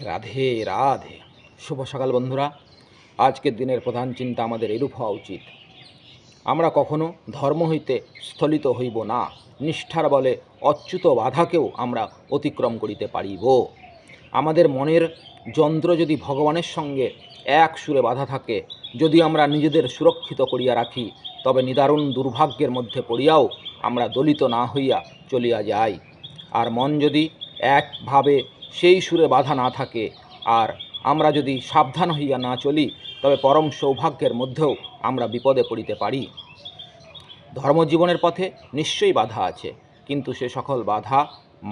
রাধে রাধে। শুভ সকাল বন্ধুরা। আজকের দিনের প্রধান চিন্তা আমাদের এরূপ হওয়া উচিত, আমরা কখনো ধর্ম হইতে স্থলিত হইব না, নিষ্ঠার বলে অচ্যুত বাধাকেও আমরা অতিক্রম করিতে পারিব। আমাদের মনের যন্ত্র যদি ভগবানের সঙ্গে এক সুরে বাধা থাকে, যদি আমরা নিজেদের সুরক্ষিত করিয়া রাখি, তবে নিদারুণ দুর্ভাগ্যের মধ্যে পড়িয়াও আমরা দলিত না হইয়া চলিয়া যাই। আর মন যদি একভাবে সেই সুরে বাধা না থাকে, আর আমরা যদি সাবধান হইয়া না চলি, তবে পরম সৌভাগ্যের মধ্যেও আমরা বিপদে পড়িতে পারি। ধর্মজীবনের পথে নিশ্চয়ই বাধা আছে, কিন্তু সে সকল বাধা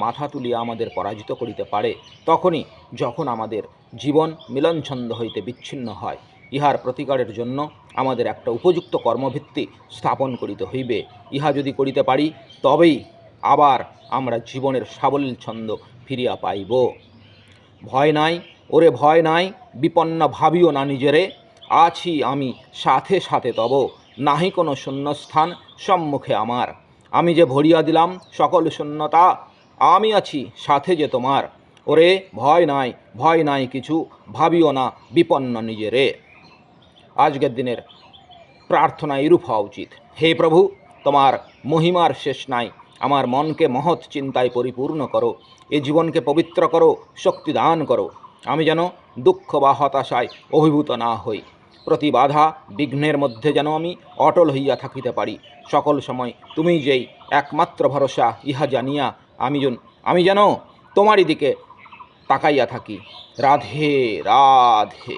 মাথা তুলিয়া আমাদের পরাজিত করিতে পারে তখনই যখন আমাদের জীবন মিলনছন্দ হইতে বিচ্ছিন্ন হয়। ইহার প্রতিকারের জন্য আমাদের একটা উপযুক্ত কর্মভিত্তি স্থাপন করিতে হইবে। ইহা যদি করিতে পারি, তবেই আবার আমরা জীবনের সাবলীল ছন্দ ফিরিয়া পাইব। ভয় নাই, ওরে ভয় নাই, বিপন্ন ভাবিও না নিজেরে, আছি আমি সাথে সাথে তব, নাহি কোনো শূন্যস্থান সম্মুখে আমার। আমি যে ভরিয়া দিলাম সকল শূন্যতা, আমি আছি সাথে যে তোমার। ওরে ভয় নাই কিছু, ভাবিও না বিপন্ন নিজেরে। আজকের দিনের প্রার্থনা এরূপ হওয়া উচিত, হে প্রভু, তোমার মহিমার শেষ নাই, আমার মনকে মহৎ চিন্তায় পরিপূর্ণ করো, এ জীবনকে পবিত্র করো, শক্তি দান করো। আমি যেন দুঃখ বা হতাশায় অভিভূত না হই, প্রতি বাধা বিঘ্নের মধ্যে যেন আমি অটল হইয়া থাকিতে পারি। সকল সময় তুমি যেই একমাত্র ভরসা, ইহা জানিয়া আমি যেন তোমারই দিকে তাকাইয়া থাকি। রাধে রাধে।